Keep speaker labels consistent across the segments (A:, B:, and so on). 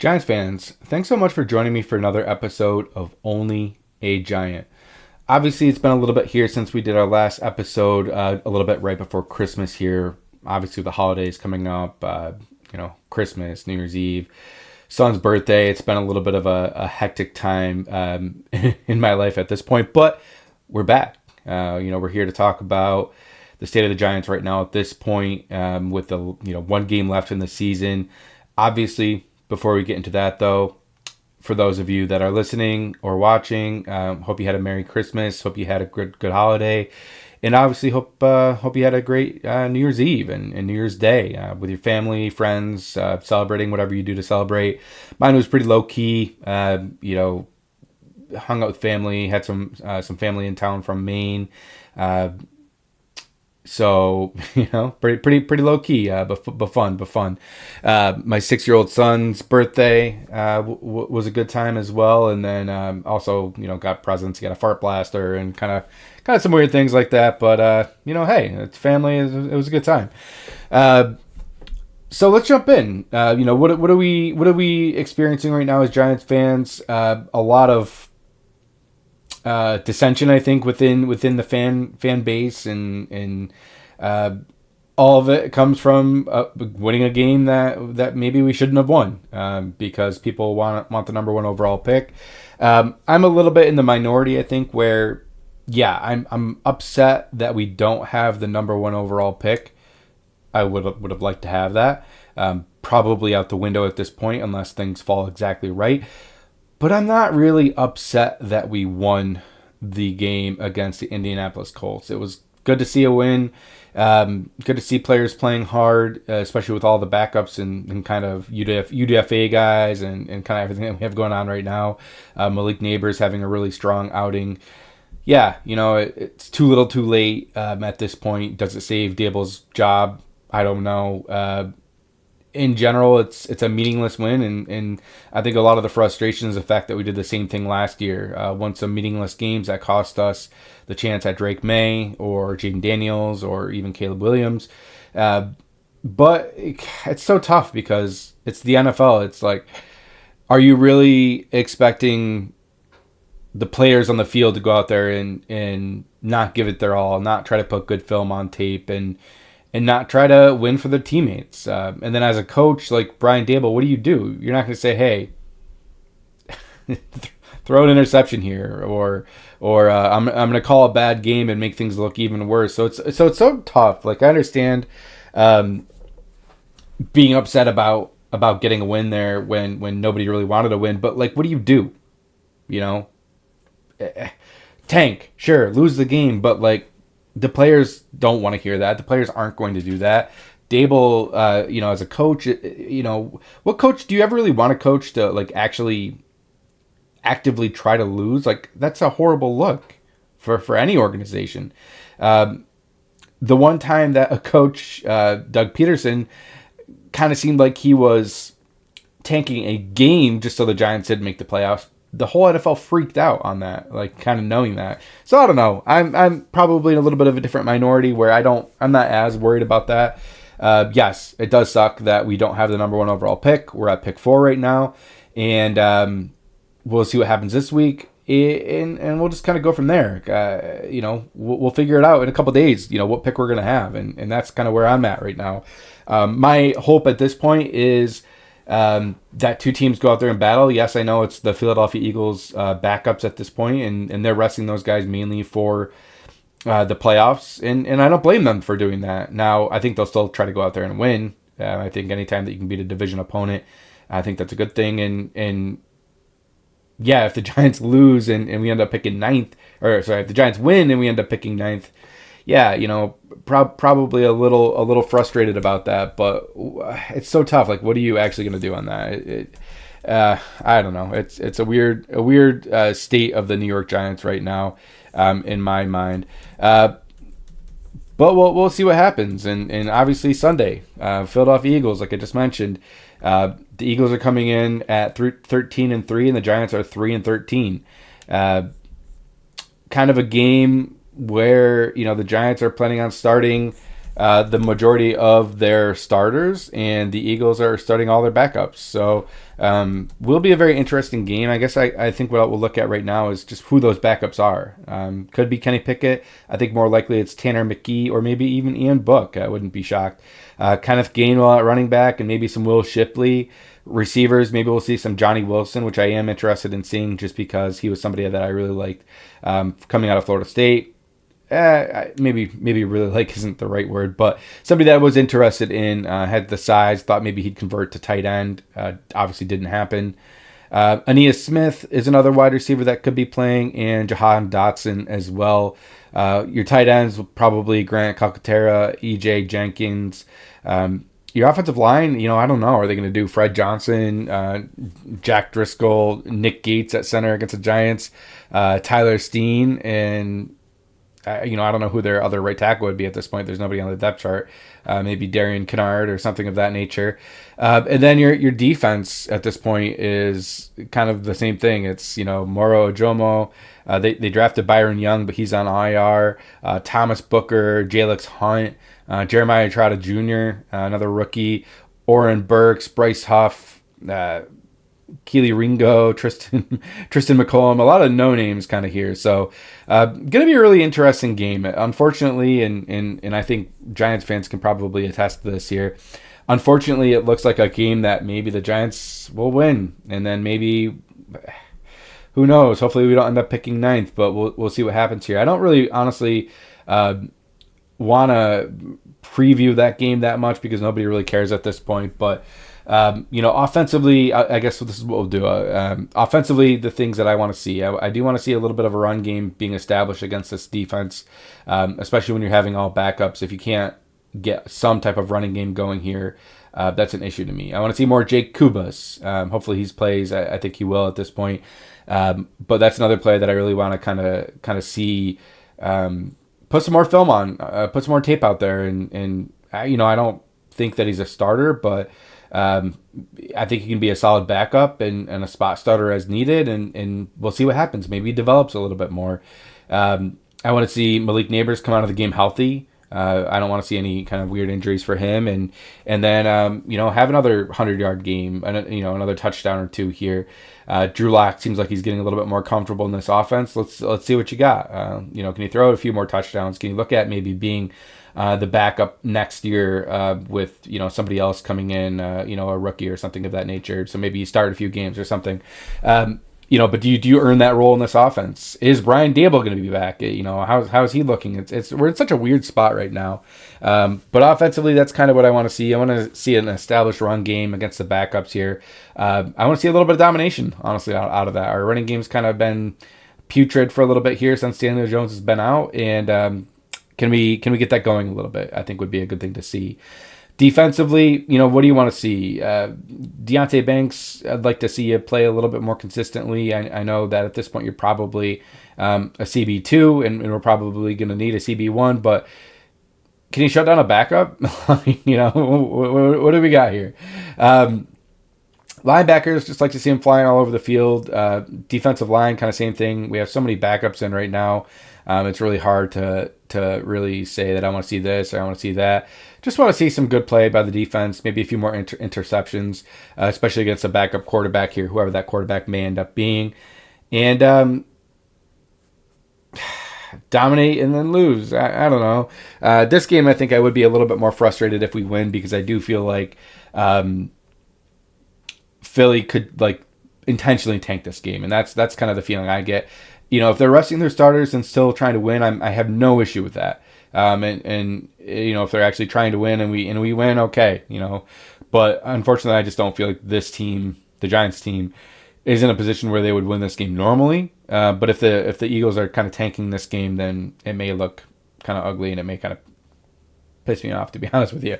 A: Giants fans, thanks so much for joining me for another episode of Only a Giant. Obviously, it's been a little bit here since we did our last episode, a little bit right before Christmas here. Obviously, the holidays coming up, Christmas, New Year's Eve, son's birthday. It's been a little bit of a hectic time in my life at this point, but we're back. We're here to talk about the state of the Giants right now at this point, with the one game left in the season. Obviously, before we get into that, though, for those of you that are listening or watching, hope you had a Merry Christmas. Hope you had a good holiday, and obviously hope you had a great New Year's Eve and New Year's Day with your family, friends, celebrating whatever you do to celebrate. Mine was pretty low key. Hung out with family, had some family in town from Maine. Uh, so pretty low key, but fun. My 6-year-old son's birthday was a good time as well, and then also got presents, got a fart blaster, and kind of some weird things like that. But hey, it's family. It was a good time. So let's jump in. What are we experiencing right now as Giants fans? A lot of dissension, I think, within the fan base, and all of it comes from winning a game that maybe we shouldn't have won, because people want the number one overall pick. I'm a little bit in the minority, I think, where I'm upset that we don't have the number one overall pick. I would have liked to have that. Probably out the window at this point unless things fall exactly right. But I'm not really upset that we won the game against the Indianapolis Colts. It was good to see a win. Good to see players playing hard, especially with all the backups and kind of UDFA guys and kind of everything that we have going on right now. Malik Neighbors having a really strong outing. Yeah, it's too little too late at this point. Does it save Dable's job? I don't know. In general, it's a meaningless win, and I think a lot of the frustration is the fact that we did the same thing last year. Won some meaningless games that cost us the chance at Drake May or Jaden Daniels or even Caleb Williams. But it's so tough because it's the NFL. It's like, are you really expecting the players on the field to go out there and not give it their all, not try to put good film on tape, and not try to win for their teammates? And then as a coach like Brian Dable, what do? You're not going to say, hey, throw an interception here, or I'm going to call a bad game and make things look even worse. So it's so tough. Like, I understand being upset about getting a win there when nobody really wanted to win, but like, what do? Tank, sure, lose the game, but like, the players don't want to hear that. The players aren't going to do that. Dable, as a coach, what coach do you ever really want a coach to like actually actively try to lose? Like, that's a horrible look for any organization. The one time that a coach, Doug Peterson, kind of seemed like he was tanking a game just so the Giants didn't make the playoffs, the whole NFL freaked out on that, like, kind of knowing that. So I don't know. I'm probably in a little bit of a different minority where I'm not as worried about that. Yes, it does suck that we don't have the number one overall pick. We're at pick 4 right now, and we'll see what happens this week, and we'll just kind of go from there. We'll figure it out in a couple days. What pick we're gonna have, and that's kind of where I'm at right now. My hope at this point is that two teams go out there and battle. Yes, I know it's the Philadelphia Eagles backups at this point, and they're resting those guys mainly for the playoffs, and I don't blame them for doing that. Now, I think they'll still try to go out there and win. I think anytime that you can beat a division opponent, I think that's a good thing. And yeah, if the Giants lose and we end up picking ninth, or sorry, if the Giants win and we end up picking ninth, yeah, probably a little frustrated about that, but it's so tough. Like, what are you actually going to do on that? I don't know. It's a weird state of the New York Giants right now, in my mind. But we'll see what happens. And obviously Sunday, Philadelphia Eagles, like I just mentioned, the Eagles are coming in at 13-3, and the Giants are 3-13. Kind of a game where the Giants are planning on starting the majority of their starters, and the Eagles are starting all their backups. So will be a very interesting game. I guess I think what we'll look at right now is just who those backups are. Could be Kenny Pickett. I think more likely it's Tanner McKee or maybe even Ian Book. I wouldn't be shocked. Kenneth Gainwell at running back and maybe some Will Shipley. Receivers, maybe we'll see some Johnny Wilson, which I am interested in seeing just because he was somebody that I really liked coming out of Florida State. Maybe really like isn't the right word, but somebody that I was interested in, had the size, thought maybe he'd convert to tight end. Obviously didn't happen. Aeneas Smith is another wide receiver that could be playing, and Jahan Dotson as well. Your tight ends, probably Grant Calcaterra, EJ Jenkins. Your offensive line, I don't know. Are they going to do Fred Johnson, Jack Driscoll, Nick Gates at center against the Giants, Tyler Steen, and I don't know who their other right tackle would be at this point. There's nobody on the depth chart. Maybe Darian Kennard or something of that nature. And then your defense at this point is kind of the same thing. It's, Moro Ojomo. They drafted Byron Young, but he's on IR. Thomas Booker, Jalix Hunt, Jeremiah Trotta Jr., another rookie. Oren Burks, Bryce Huff, Keely Ringo, Tristan McCollum, a lot of no names kind of here. So going to be a really interesting game. Unfortunately, and I think Giants fans can probably attest to this here. Unfortunately, it looks like a game that maybe the Giants will win, and then maybe, who knows? Hopefully, we don't end up picking ninth, but we'll see what happens here. I don't really honestly want to preview that game that much because nobody really cares at this point, but. Offensively, I guess this is what we'll do. Offensively, the things that I want to see, I do want to see a little bit of a run game being established against this defense, especially when you're having all backups. If you can't get some type of running game going here, that's an issue to me. I want to see more Jake Kubas. Hopefully he plays. I think he will at this point. But that's another player that I really want to kind of see, put some more film on, put some more tape out there. And I don't think that he's a starter, but I think he can be a solid backup and a spot starter as needed, and we'll see what happens. Maybe he develops a little bit more. I want to see Malik Neighbors come out of the game healthy. I don't want to see any kind of weird injuries for him, and then have another 100-yard game, and another touchdown or two here. Drew Lock seems like he's getting a little bit more comfortable in this offense. Let's see what you got. Can you throw out a few more touchdowns? Can you look at maybe being the backup next year with somebody else coming in, a rookie or something of that nature? So maybe you start a few games or something. But do you earn that role in this offense? Is Brian Dable going to be back? How is he looking? We're in such a weird spot right now. But offensively, that's kind of what I want to see. I want to see an established run game against the backups here. I want to see a little bit of domination, honestly, out of that. Our running game's kind of been putrid for a little bit here since Daniel Jones has been out, and can we get that going a little bit? I think would be a good thing to see. Defensively, what do you want to see? Deonte Banks, I'd like to see you play a little bit more consistently. I know that at this point you're probably a CB2, and we're probably going to need a CB1, but can you shut down a backup? What do we got here? Linebackers, just like to see them flying all over the field. Defensive line, kind of same thing. We have so many backups in right now. It's really hard to really say that I want to see this or I want to see that. Just want to see some good play by the defense, maybe a few more interceptions, especially against a backup quarterback here, whoever that quarterback may end up being. And dominate and then lose. I don't know. This game, I think I would be a little bit more frustrated if we win because I do feel like Philly could intentionally tank this game, and that's kind of the feeling I get. If they're resting their starters and still trying to win, I have no issue with that. And if they're actually trying to win and we win, okay, But unfortunately, I just don't feel like this team, the Giants team, is in a position where they would win this game normally. But if the Eagles are kind of tanking this game, then it may look kind of ugly and it may kind of piss me off, to be honest with you.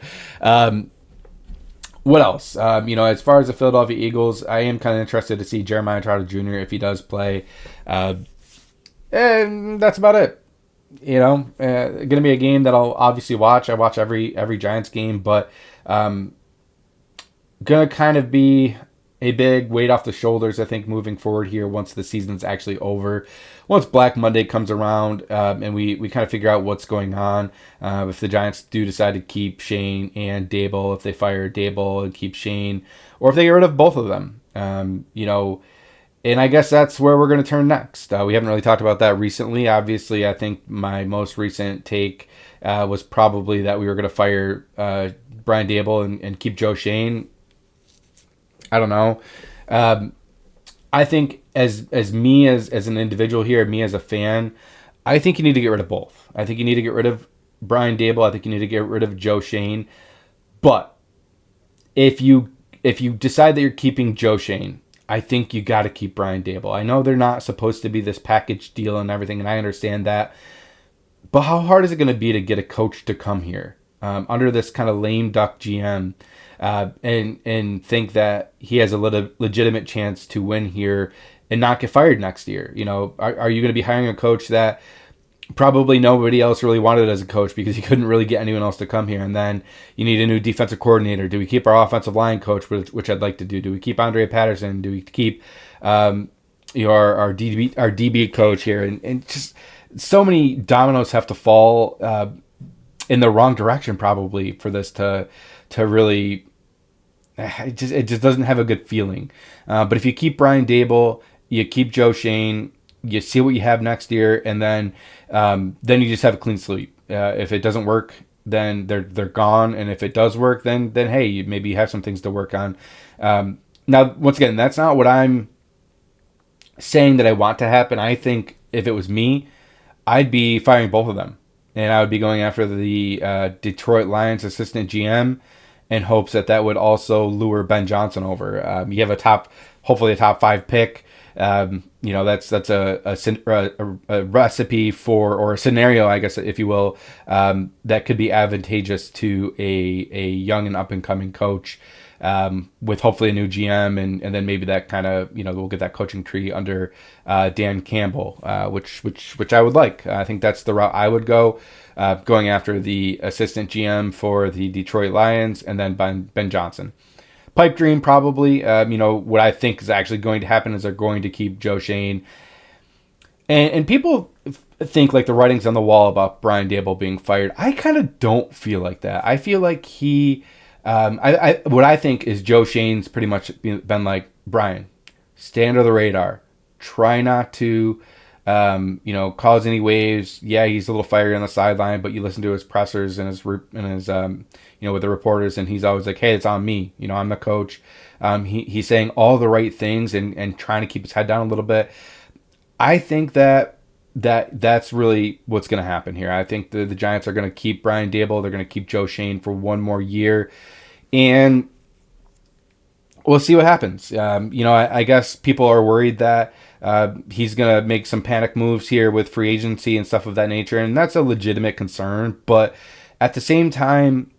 A: What else? As far as the Philadelphia Eagles, I am kind of interested to see Jeremiah Trotter Jr. if he does play. And that's about it. Going to be a game that I'll obviously watch. I watch every Giants game, but going to kind of be a big weight off the shoulders, I think, moving forward here once the season's actually over. Once Black Monday comes around, and we kind of figure out what's going on, if the Giants do decide to keep Shane and Dable, if they fire Dable and keep Shane, or if they get rid of both of them. And I guess that's where we're going to turn next. We haven't really talked about that recently. Obviously, I think my most recent take was probably that we were going to fire Brian Dable and keep Joe Shane. I don't know. I think as me as an individual here, me as a fan, I think you need to get rid of both. I think you need to get rid of Brian Dable. I think you need to get rid of Joe Shane. But if you decide that you're keeping Joe Shane, I think you got to keep Brian Dable. I know they're not supposed to be this package deal and everything, and I understand that. But how hard is it going to be to get a coach to come here under this kind of lame duck GM and think that he has a legitimate chance to win here and not get fired next year? Are you going to be hiring a coach that probably nobody else really wanted as a coach because you couldn't really get anyone else to come here? And then you need a new defensive coordinator. Do we keep our offensive line coach, which I'd like to do? Do we keep Andre Patterson? Do we keep our DB coach here? And just so many dominoes have to fall in the wrong direction probably for this to really. It just doesn't have a good feeling. But if you keep Brian Dable, you keep Joe Shane, you see what you have next year, and then you just have a clean sweep. If it doesn't work, then they're gone, and if it does work, then hey, you maybe have some things to work on. Now, once again, that's not what I'm saying that I want to happen. I think if it was me, I'd be firing both of them, and I would be going after the Detroit Lions assistant GM in hopes that would also lure Ben Johnson over. You have hopefully a top 5 pick. That's a recipe for, or a scenario, I guess, if you will, that could be advantageous to a young and up and coming coach, with hopefully a new GM, and then maybe that kind of, we'll get that coaching tree under Dan Campbell, which I would like. I think that's the route I would go, going after the assistant GM for the Detroit Lions, and then Ben Johnson. Pipe dream, probably. What I think is actually going to happen is they're going to keep Joe Shane. And people think like the writing's on the wall about Brian Dable being fired. I kind of don't feel like that. I feel like what I think is Joe Shane's pretty much been like, Brian, stay under the radar. Try not to, cause any waves. Yeah, he's a little fiery on the sideline, but you listen to his pressers and his with the reporters, and he's always like, hey, it's on me. I'm the coach. He's saying all the right things and trying to keep his head down a little bit. I think that's really what's going to happen here. I think the Giants are going to keep Brian Dable. They're going to keep Joe Shane for one more year, and we'll see what happens. I guess people are worried that he's going to make some panic moves here with free agency and stuff of that nature, and that's a legitimate concern. But at the same time,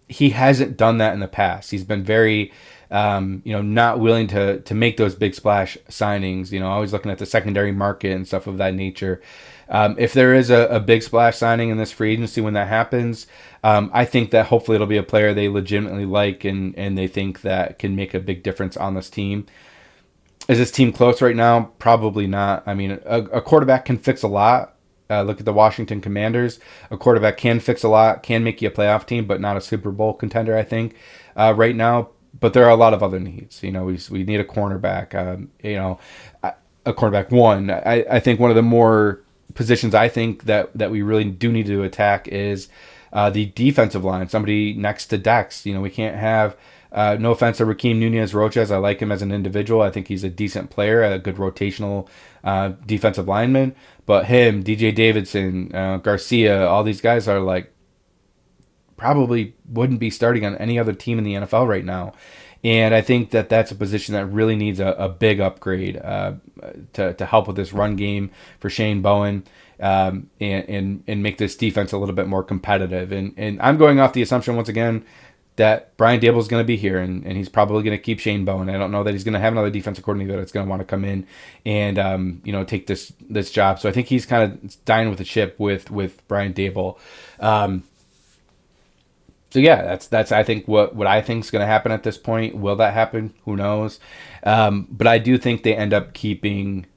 A: he hasn't done that in the past. He's been very, not willing to make those big splash signings. Always looking at the secondary market and stuff of that nature. If there is a big splash signing in this free agency when that happens, I think that hopefully it'll be a player they legitimately like and they think that can make a big difference on this team. Is this team close right now? Probably not. I mean, a quarterback can fix a lot. Look at the Washington Commanders. A quarterback can fix a lot, can make you a playoff team, but not a Super Bowl contender, I think, right now. But there are a lot of other needs. We need a cornerback. A cornerback one. I think one of the more positions I think that we really do need to attack is the defensive line. Somebody next to Dex. We can't have. No offense to Rakeem Nunez-Roches. I like him as an individual. I think he's a decent player, a good rotational defensive lineman. But him, DJ Davidson, Garcia, all these guys are like probably wouldn't be starting on any other team in the NFL right now. And I think that's a position that really needs a big upgrade to help with this run game for Shane Bowen and make this defense a little bit more competitive. And I'm going off the assumption once again that Brian Dable is going to be here, and he's probably going to keep Shane Bowen. I don't know that he's going to have another defensive coordinator that's going to want to come in and take this job. So I think he's kind of dying with the ship with Brian Dable. So yeah, that's I think what I think is going to happen at this point. Will that happen? Who knows? But I do think they end up keeping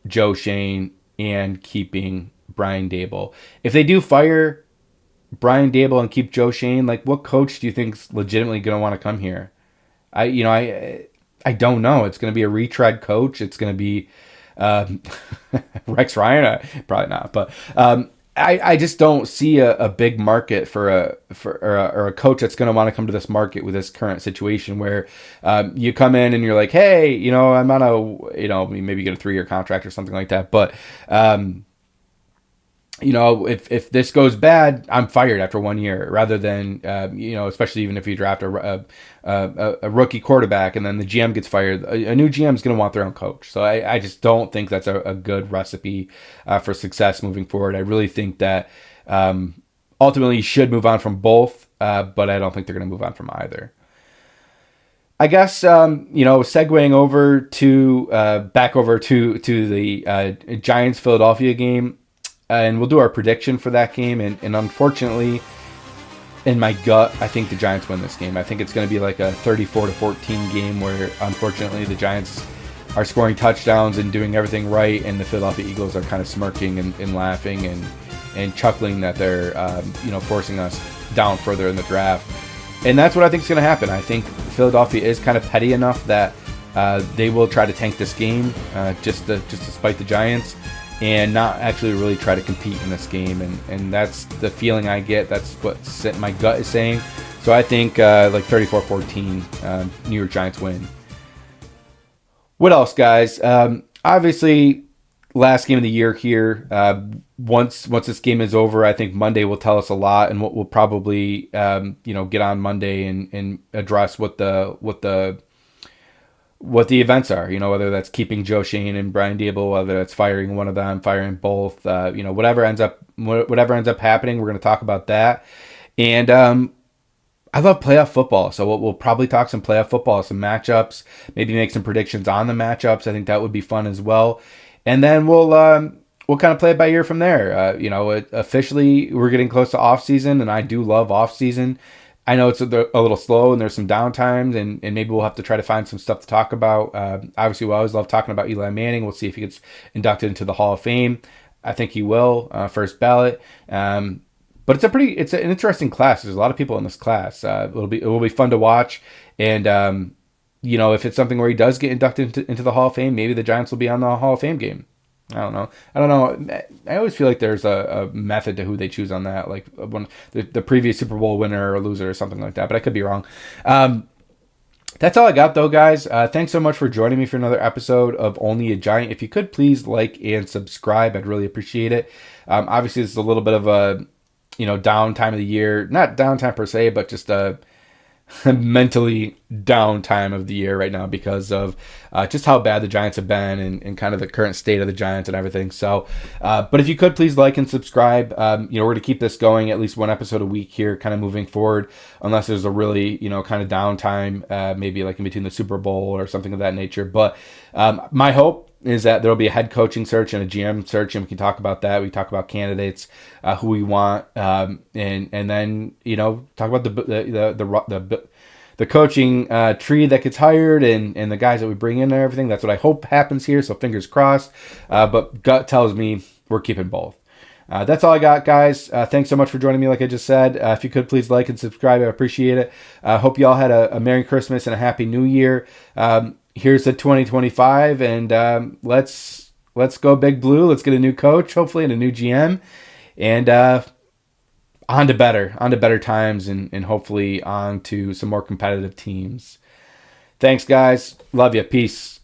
A: Joe Shane and keeping Brian Dable. If they do fire Brian Dable and keep Joe Shane, like what coach do you think's legitimately going to want to come here? I don't know. It's going to be a retread coach. It's going to be um, Rex Ryan. Probably not, but I just don't see a big market for or a coach that's going to want to come to this market with this current situation where you come in and you're like, hey, I'm on maybe you get a 3-year contract or something like that, but if this goes bad, I'm fired after 1 year, rather than especially even if you draft a rookie quarterback and then the GM gets fired, a new GM is going to want their own coach. So I just don't think that's a good recipe for success moving forward. I really think that ultimately you should move on from both, but I don't think they're going to move on from either. I guess segueing over to back over to the Giants Philadelphia game. And we'll do our prediction for that game. And unfortunately, in my gut, I think the Giants win this game. I think it's going to be like a 34-14 game where, unfortunately, the Giants are scoring touchdowns and doing everything right, and the Philadelphia Eagles are kind of smirking and laughing and chuckling that they're forcing us down further in the draft. And that's what I think is going to happen. I think Philadelphia is kind of petty enough that they will try to tank this game just to spite the Giants, and not actually really try to compete in this game. And that's the feeling I get. That's what my gut is saying. So I think like 34-14, New York Giants win. What else, guys? Obviously, last game of the year here. Once this game is over, I think Monday will tell us a lot, and we'll probably get on Monday and address what the events are, whether that's keeping Joe Shane and Brian Dable, whether that's firing one of them, firing both, whatever ends up happening, we're going to talk about that. And I love playoff football, so we'll probably talk some playoff football, some matchups, maybe make some predictions on the matchups. I think that would be fun as well. And then we'll kind of play it by ear from there. Officially, we're getting close to off season, and I do love off season. I know it's a little slow and there's some downtimes, and maybe we'll have to try to find some stuff to talk about. Obviously, we always love talking about Eli Manning. We'll see if he gets inducted into the Hall of Fame. I think he will, first ballot. But it's an interesting class. There's a lot of people in this class. It will be fun to watch. And, if it's something where he does get inducted into the Hall of Fame, maybe the Giants will be on the Hall of Fame game. I don't know. I always feel like there's a method to who they choose on that, like when the previous Super Bowl winner or loser or something like that, but I could be wrong. That's all I got, though, guys. Thanks so much for joining me for another episode of Only a Giant. If you could please like and subscribe, I'd really appreciate it. Obviously, this is a little bit of a down time of the year, not downtime per se, but just a mentally down time of the year right now because of just how bad the Giants have been and kind of the current state of the Giants and everything. So, but if you could please like and subscribe, we're going to keep this going at least one episode a week here, kind of moving forward, unless there's a really, kind of downtime, maybe like in between the Super Bowl or something of that nature. But my hope is that there'll be a head coaching search and a GM search, and we can talk about that. We talk about candidates, who we want, and then talk about the coaching tree that gets hired and the guys that we bring in and everything. That's what I hope happens here. So fingers crossed. But gut tells me we're keeping both. That's all I got, guys. Thanks so much for joining me. Like I just said, if you could please like and subscribe, I appreciate it. Hope you all had a Merry Christmas and a Happy New Year. Here's the 2025, and let's go Big Blue. Let's get a new coach, hopefully, and a new GM, and on to better times, and hopefully on to some more competitive teams. Thanks, guys. Love you. Peace.